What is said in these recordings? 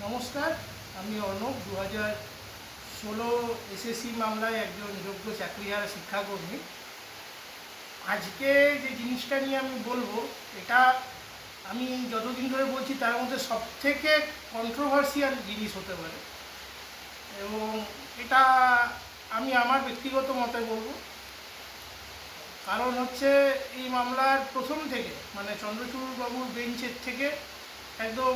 নমস্কার, আমি অর্ণব। 2016 এসএসসি মামলায় একজন যোগ্য চাকরিহারা শিক্ষাকর্মী। আজকে যে জিনিসটা নিয়ে আমি বলবো, এটা আমি যতদিন ধরে বলছি তার মধ্যে সবথেকে কন্ট্রোভার্সিয়াল জিনিস হতে পারে, এবং এটা আমি আমার ব্যক্তিগত মতে বলবো। কারণ হচ্ছে, এই মামলার প্রথম থেকে, মানে চন্দ্রচূড় বাবুর বেঞ্চের থেকে একদম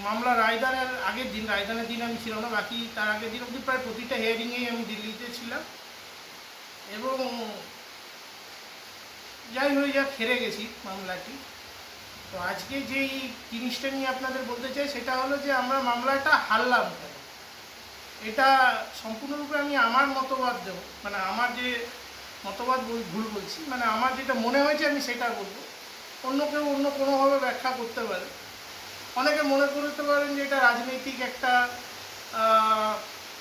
মামলা রায়দানের আগের দিন, রায়দানের দিন আমি ছিলাম না, বাকি তার আগের দিন অবধি প্রায় প্রতিটা হিয়ারিংয়েই আমি দিল্লিতে ছিলাম, এবং যাই হয়ে যাক হেরে গেছি মামলাটি। তো আজকে যেই জিনিসটা নিয়ে আপনাদের বলতে চাই সেটা হলো যে আমরা মামলাটা হারলাম কেন। এটা সম্পূর্ণরূপে আমি আমার মতবাদ দেবো, মানে আমার যে মতবাদ ভুল বলছি, মানে আমার যেটা মনে হয়েছে আমি সেটা বলবো। অন্য কেউ অন্য কোনোভাবে ব্যাখ্যা করতে পারে। অনেকে মনে করতে পারেন যে এটা রাজনৈতিক একটা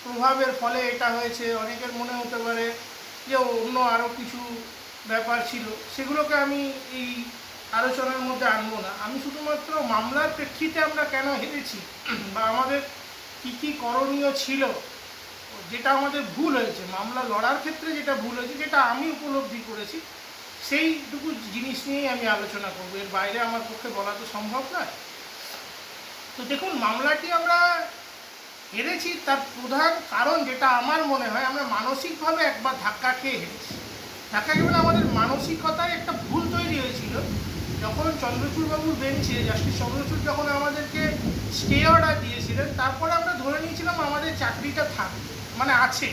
প্রভাবের ফলে এটা হয়েছে, অনেকের মনে হতে পারে যে অন্য আরও কিছু ব্যাপার ছিল, সেগুলোকে আমি এই আলোচনার মধ্যে আনবো না। আমি শুধুমাত্র মামলার প্রেক্ষিতে আমরা কেন হেরেছি বা আমাদের কী কী করণীয় ছিল, যেটা আমাদের ভুল হয়েছে, মামলা লড়ার ক্ষেত্রে যেটা ভুল হয়েছে, যেটা আমি উপলব্ধি করেছি, সেইটুকু জিনিস নিয়েই আমি আলোচনা করবো। এর বাইরে আমার পক্ষে বলা তো সম্ভব নয়। তো দেখুন, মামলাটি আমরা হেরেছি তার প্রধান কারণ যেটা আমার মনে হয়, আমরা মানসিকভাবে একবার ধাক্কা খেয়ে হেরেছি। ধাক্কা খেয়ে মানে আমাদের মানসিকতায় একটা ভুল তৈরি হয়েছিল। যখন চন্দ্রচূড়বাবুর বেঞ্চে জাস্টিস চন্দ্রচূড় যখন আমাদেরকে স্টে অর্ডার দিয়েছিলেন, তারপরে আমরা ধরে নিয়েছিলাম আমাদের চাকরিটা থাকবে, মানে আছে।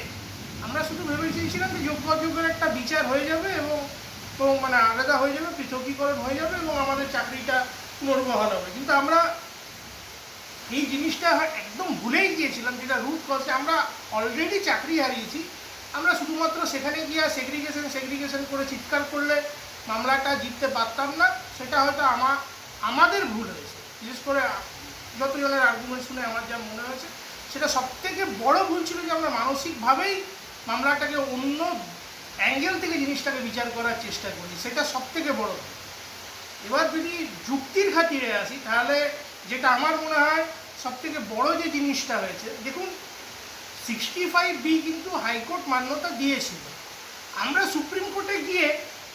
আমরা শুধু ভেবে চেয়েছিলাম যে যোগ্য অযোগ্যের একটা বিচার হয়ে যাবে, এবং মানে আলাদা হয়ে যাবে, পৃথকীকরণ হয়ে যাবে, এবং আমাদের চাকরিটা পুনর্বহাল হবে। কিন্তু আমরা এই জিনিসটা একদম ভুলেই গিয়েছিলাম, যেটা রুট কজে আমরা অলরেডি চাকরি হারিয়েছি। আমরা শুধুমাত্র সেখানে গিয়ে সেগ্রিগেশন করে চিৎকার করলে মামলাটা জিততে পারতাম না। সেটা হয়তো আমাদের ভুল হয়েছে। বিশেষ করে যতজনের আর্গুমেন্ট শুনে আমার যা মনে হয়েছে, সেটা সবথেকে বড় ভুল ছিল যে আমরা মানসিকভাবেই মামলাটাকে অন্য অ্যাঙ্গেল থেকে জিনিসটাকে বিচার করার চেষ্টা করি, সেটা সবথেকে বড়। এবার যদি যুক্তির খাতিরে আসি, তাহলে যেটা আমার মনে হয় সবথেকে বড় যে জিনিসটা হয়েছে, দেখুন 65B কিন্তু হাইকোর্ট মান্যতা দিয়েছিল। আমরা সুপ্রিম কোর্টে গিয়ে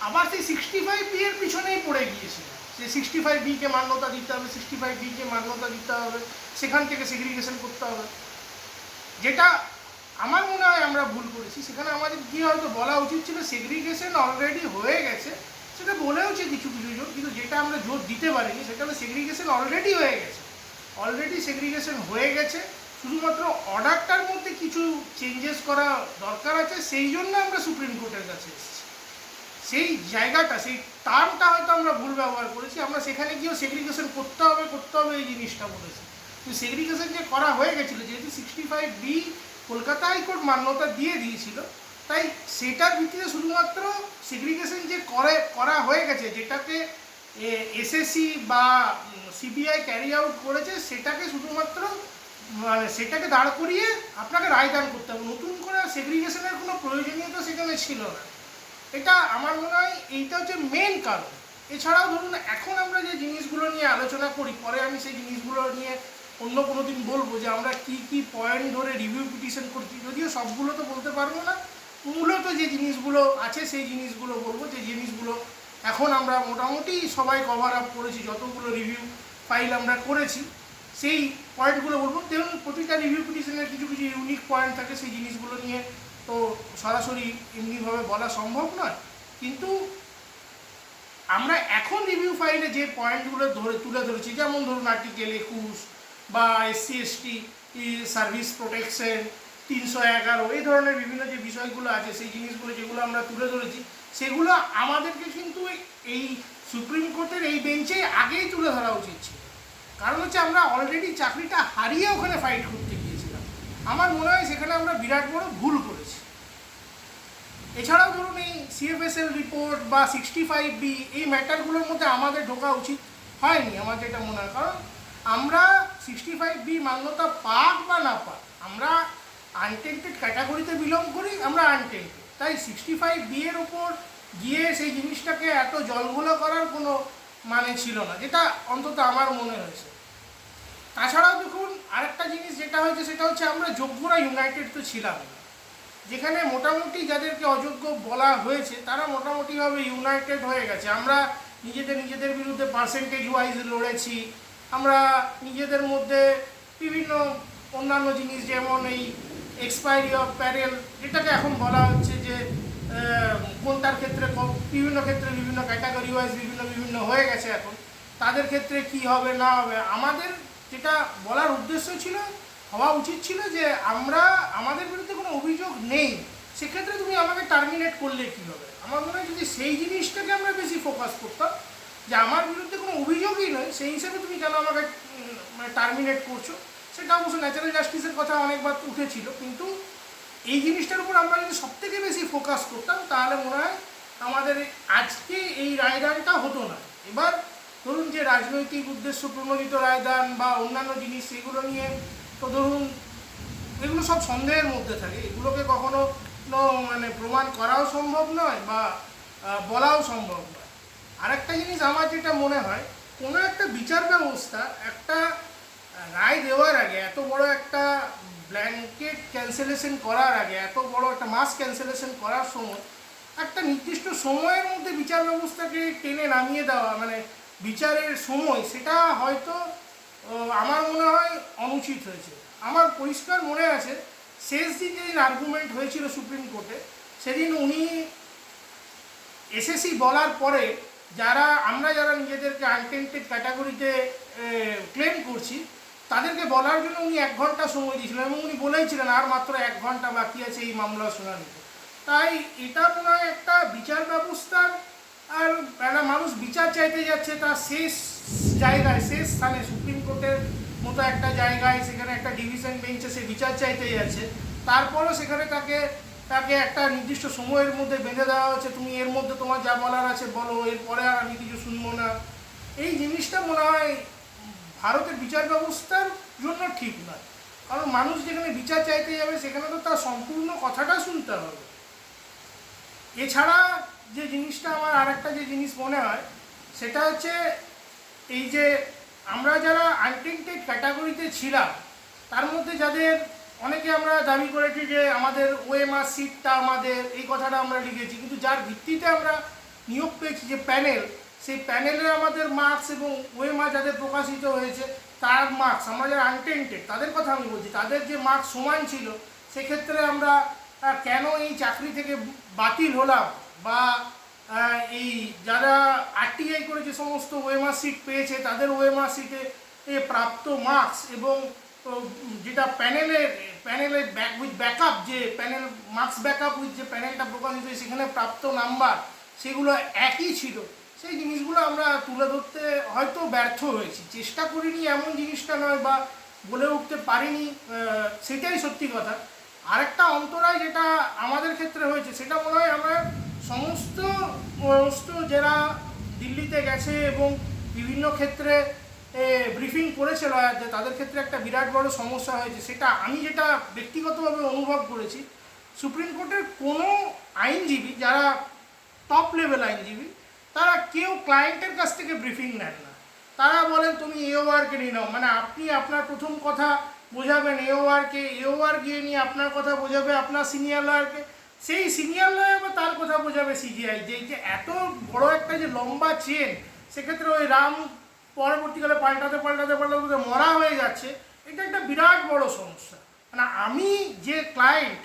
আবার সেই 65B এর পিছনেই পড়ে গিয়েছিলাম, যে 65B-কে মান্যতা দিতে হবে, 65B-কে মান্যতা দিতে হবে, সেখান থেকে সেগ্রিগেশন করতে হবে, যেটা আমার মনে হয় আমরা ভুল করেছি। সেখানে আমাদের গিয়ে হয়তো বলা উচিত ছিল সেগ্রিগেশন অলরেডি হয়ে গেছে, সেটা বলেওছে কিছু জন, কিন্তু যেটা আমরা জোর দিতে পারিনি সেটা হলো সেগ্রিগেশন অলরেডি হয়ে গেছে। অলরেডি সেগ্রিগেশন হয়ে গেছে, শুধুমাত্র অর্ডারটার মধ্যে কিছু চেঞ্জেস করা দরকার আছে, সেই জন্য আমরা সুপ্রিম কোর্টের কাছে এসেছি। সেই জায়গাটা, সেই টার্মটা হয়তো আমরা ভুল ব্যবহার করেছি। আমরা সেখানে গিয়েও সেগ্রিগেশন করতে হবে এই জিনিসটা বলেছি, কিন্তু সেগ্রিগেশন যে করা হয়ে গেছিলো, যেহেতু 65B কলকাতা হাইকোর্ট মান্যতা দিয়ে দিয়েছিল, তাই সেটার ভিত্তিতে শুধুমাত্র সেগ্রিগেশন যে করা হয়ে গেছে, যেটাকে এসএসসি বা সিবিআই ক্যারি আউট করেছে, সেটাকে শুধুমাত্র মানে সেটাকে দাঁড় করিয়ে আপনাকে রায়দান করতে হবে। নতুন করে সেগ্রিগেশনের কোনো প্রয়োজনীয়তা সেখানে ছিল না। এটা আমার মনে হয় এইটা হচ্ছে মেন কারণ। এছাড়াও ধরুন, এখন আমরা যে জিনিসগুলো নিয়ে আলোচনা করি, পরে আমি সেই জিনিসগুলো নিয়ে অন্য কোনো দিন বলবো যে আমরা কি পয়েন্ট ধরে রিভিউ পিটিশন করছি, যদিও সবগুলো তো বলতে পারবো না। মূলত যে জিনিসগুলো আছে সেই জিনিসগুলো বলবো, যে জিনিসগুলো এখন আমরা মোটামুটি সবাই কভার আপ করেছি, যতগুলো রিভিউ ফাইল আমরা করেছি সেই পয়েন্টগুলো বলবো। দেখুন, প্রতিটা রিভিউ পিটিশনের কিছু কিছু ইউনিক পয়েন্ট থাকে, সেই জিনিসগুলো নিয়ে তো সরাসরি এমনিভাবে বলা সম্ভব নয়। কিন্তু আমরা এখন রিভিউ ফাইলে যে পয়েন্টগুলো তুলে ধরেছি, যেমন ধরুন আর্টিকেল 21 বা SC/ST সার্ভিস প্রোটেকশন 311, এই ধরনের বিভিন্ন যে বিষয়গুলো আছে, সেই জিনিসগুলো যেগুলো আমরা তুলে ধরেছি, সেগুলো আমাদেরকে কিন্তু এই সুপ্রিম কোর্টের এই বেঞ্চে আগেই তুলে ধরা উচিত ছিল। কারণ হচ্ছে আমরা অলরেডি চাকরিটা হারিয়ে ওখানে ফাইট করতে গিয়েছিলাম। আমার মনে হয় সেখানে আমরা বিরাট বড় ভুল করেছি। এছাড়াও ধরুন, এই CFSL রিপোর্ট বা 65B এই ম্যাটারগুলোর মধ্যে আমাদের ঢোকা উচিত হয়নি আমার যেটা মনে হয়। কারণ আমরা 65B মান্যতা পাক বা না পাক, আমরা আনটেন্টেড ক্যাটাগরিতে বিলং করি, আমরা আনটেন্টেড। তাই 65B এর ওপর গিয়ে সেই জিনিসটাকে এত জলঘোলা করার কোনো মানে ছিল না, যেটা অন্তত আমার মনে হয়েছে। তাছাড়াও দেখুন, আরেকটা যেটা হয়েছে সেটা হচ্ছে আমরা যোগ্যরা ইউনাইটেড তো ছিলাম না। যেখানে মোটামুটি যাদেরকে অযোগ্য বলা হয়েছে তারা মোটামুটিভাবে ইউনাইটেড হয়ে গেছে। আমরা নিজেদের বিরুদ্ধে পার্সেন্টেজ ওয়াইজ লড়েছি, আমরা নিজেদের মধ্যে বিভিন্ন অন্যান্য জিনিস যেমন এই এক্সপায়ারি অফ প্যারেল, যেটাকে এখন বলা হচ্ছে যে কোনটার ক্ষেত্রে বিভিন্ন ক্ষেত্রে বিভিন্ন ক্যাটাগরি ওয়াইজ বিভিন্ন হয়ে গেছে। এখন তাদের ক্ষেত্রে কি হবে না হবে, আমাদের যেটা বলার উদ্দেশ্য ছিল, হওয়া উচিত ছিল যে আমাদের বিরুদ্ধে কোনো অভিযোগ নেই, সেক্ষেত্রে তুমি আমাকে টার্মিনেট করলে কী হবে। আমার মনে হয় যদি সেই জিনিসটাকে আমরা বেশি ফোকাস করতাম যে আমার বিরুদ্ধে কোনো অভিযোগই নয়, সেই হিসাবে তুমি কেন আমাকে মানে টার্মিনেট করছো, সেটা অবশ্য ন্যাচারাল জাস্টিসের কথা অনেকবার উঠেছিল, কিন্তু এই জিনিসটার উপর আমরা যদি সবথেকে বেশি ফোকাস করতাম তাহলে মনে হয় আমাদের আজকে এই রায়দানটা হতো না। এবার ধরুন যে রাজনৈতিক উদ্দেশ্য প্রণোদিত রায়দান বা অন্যান্য জিনিস, সেগুলো নিয়ে তো ধরুন এগুলো সব সন্দেহের মধ্যে থাকে, এগুলোকে কখনো মানে প্রমাণ করাও সম্ভব নয় বা বলাও সম্ভব নয়। আরেকটা জিনিস আমার যেটা মনে হয়, কোনো একটা বিচার ব্যবস্থা একটা রায় দেওয়ার আগে, এত বড় একটা ব্ল্যাঙ্কেট ক্যান্সেলেশন করার আগে, এত বড় একটা মাস ক্যান্সেলেশন করার সময় একটা নির্দিষ্ট সময়ের মধ্যে বিচার ব্যবস্থাকে টেনে নামিয়ে দেওয়া, মানে বিচারের সময়, সেটা হয়তো আমার মনে হয় অনুচিত হয়েছে। আমার পরিষ্কার মনে আছে শেষ দিন যেদিন আর্গুমেন্ট হয়েছিল সুপ্রিম কোর্টে, সেদিন উনি এসএসসি বলার পরে আমরা যারা নিজেদেরকে আনটেন্টেড ক্যাটাগরিতে ক্লেম করছি তাদেরকে বলার জন্য উনি 1 ঘন্টা সময় দিয়েছিলেন এবং উনি বলেইছিলেন আর মাত্র 1 ঘন্টা বাকি আছে এই মামলা শুনানিতে। তাই এটা মনে হয় একটা বিচার ব্যবস্থার, আর একটা মানুষ বিচার চাইতে যাচ্ছে তার শেষ জায়গায়, শেষ স্থানে, সুপ্রিম কোর্টের মতো একটা জায়গায়, সেখানে একটা ডিভিশন বেঞ্চে সে বিচার চাইতে যাচ্ছে, তারপরও সেখানে তাকে একটা নির্দিষ্ট সময়ের মধ্যে বেঁধে দেওয়া হচ্ছে, তুমি এর মধ্যে তোমার যা বলার আছে বলো, এরপরে আর আমি কিছু শুনবো না। এই জিনিসটা মনে হয় ভারতের বিচার ব্যবস্থার জন্য ঠিক নয়, কারণ মানুষ যেখানে বিচার চাইতে যাবে সেখানে তো তার সম্পূর্ণ কথাটা শুনতে হবে। এছাড়া যে জিনিসটা আমার আরেকটা যে জিনিস মনে হয় সেটা হচ্ছে এই যে আমরা যারা আনটেন্টেড ক্যাটাগরিতে ছিলাম তার মধ্যে যাদের অনেকে আমরা দাবি করেছি যে আমাদের ওএমআর সিটটা আমাদের, এই কথাটা আমরা লিখেছি, কিন্তু যার ভিত্তিতে আমরা নিয়োগ পেয়েছি যে প্যানেল, সেই প্যানেলে আমাদের মার্কস এবং ওএমআর যাদের প্রকাশিত হয়েছে তার মার্কস, আমরা যারা আনটেন্টেড তাদের কথা আমি বলছি, তাদের যে মার্কস সমান ছিল, সেক্ষেত্রে আমরা কেন এই চাকরি থেকে বাতিল হলাম, বা এই যারা আরটিআই করে যে সমস্ত ওএমআর সিট পেয়েছে তাদের ওএমআর সিটে প্রাপ্ত মার্কস এবং যেটা প্যানেলে উইথ ব্যাকআপ, যে প্যানেল মার্কস ব্যাকআপ উইথ যে প্যানেলটা প্রকাশিত হয়েছে সেখানে প্রাপ্ত নাম্বার সেগুলো একই ছিল, সেই জিনিসগুলো আমরা তুলে ধরতে হয়তো ব্যর্থ হয়েছি। চেষ্টা করিনি এমন জিনিসটা নয়, বা বলে উঠতে পারিনি, সেটাই সত্যি কথা। আরেকটা অন্তরায় যেটা আমাদের ক্ষেত্রে হয়েছে সেটা মনে হয় আমরা সমস্ত যারা দিল্লিতে গেছে এবং বিভিন্ন ক্ষেত্রে ব্রিফিং করেছিল যে তাদের ক্ষেত্রে একটা বিরাট বড় সমস্যা হয়েছে, সেটা আমি যেটা ব্যক্তিগতভাবে অনুভব করেছি, সুপ্রিম কোর্টের কোনো আইনজীবী যারা টপ লেভেল আইনজীবী তারা কেউ ক্লায়েন্টের কাছ থেকে ব্রিফিং নেন না। তারা বলেন তুমি এওআরকে নিয়ে নাও, মানে আপনি আপনার প্রথম কথা বোঝাবেন এওআরকে, এওআর গিয়ে নিয়ে আপনার কথা বোঝাবে আপনার সিনিয়র লয়ারকে, সেই সিনিয়র লয়ার বা তার কথা বোঝাবে সিজিআই। যে এত বড় একটা যে লম্বা চেন, সেক্ষেত্রে ওই রাম পরবর্তীকালে পাল্টাতে মরা হয়ে যাচ্ছে, এটা একটা বিরাট বড় সমস্যা। মানে আমি যে ক্লায়েন্ট,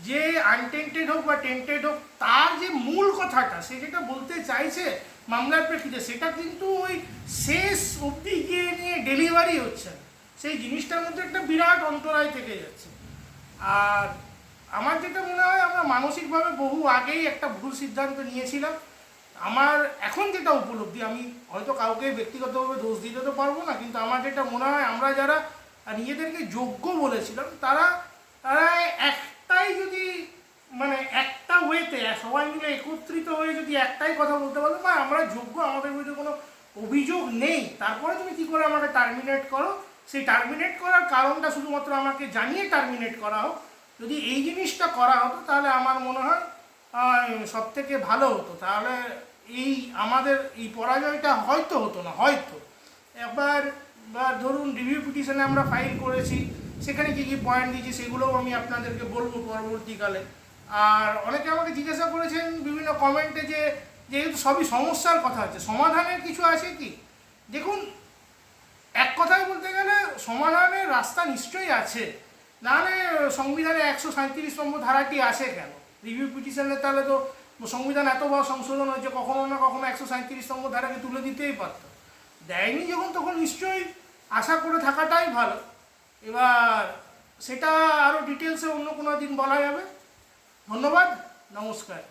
যে আনটেন্টেড হোক বা টেন্টেড হোক, তার যে মূল কথাটা সে যেটা বলতে চাইছে মামলার প্রেক্ষিতে, সেটা কিন্তু ওই শেষ অবধি গিয়ে নিয়ে ডেলিভারি হচ্ছে না, সেই জিনিসটার মধ্যে একটা বিরাট অন্তরায় থেকে যাচ্ছে। আর আমার যেটা মনে হয় আমরা মানসিকভাবে বহু আগেই একটা ভুল সিদ্ধান্ত নিয়েছিলাম। আমার এখন যেটা উপলব্ধি, আমি হয়তো কাউকে ব্যক্তিগতভাবে দোষ দিতে তো পারবো না, কিন্তু আমার যেটা মনে হয় আমরা যারা নিজেদেরকে যোগ্য বলেছিলাম তারা একটাই যদি মানে একটা ওয়েতে সবাই মিলে একত্রিত হয়ে যদি একটাই কথা বলতে পারতো, বা আমরা যোগ্য, আমাদের বিরুদ্ধে কোনো অভিযোগ নেই, তারপরে তুমি কী করে আমাকে টার্মিনেট করো, সেই টার্মিনেট করার কারণটা শুধুমাত্র আমাকে জানিয়ে টার্মিনেট করা হোক, যদি এই জিনিসটা করা হতো তাহলে আমার মনে হয় সব থেকে ভালো হতো। তাহলে আমাদের এই পরাজয়টা হয়তো হতো না, হয়তো। এবার বা ধরুন রিভিউ পিটিশনে আমরা ফাইল করেছি, সেখানে কী কী পয়েন্ট দিয়েছি সেগুলোও আমি আপনাদেরকে বলবো পরবর্তীকালে। আর অনেকে আমাকে জিজ্ঞাসা করেছেন বিভিন্ন কমেন্টে যে যেহেতু সবই সমস্যার কথা আছে, সমাধানের কিছু আছে কি? দেখুন, এক কথায় বলতে গেলে সমাধানের রাস্তা নিশ্চয়ই আছে, নাহলে সংবিধানে 137 নম্বর ধারাটি আসে কেন? রিভিউ পিটিশনে তাহলে তো সংবিধান এত বড় সংশোধন হয়েছে, কখনো না কখনো 137 নম্বর ধারাকে তুলে দিতেই পারত। দেয়নি যখন, তখন নিশ্চয়ই আশা করে থাকাটাই ভালো। এবার সেটা আরও ডিটেলসে অন্য কোনো দিন বলা যাবে। ধন্যবাদ, নমস্কার।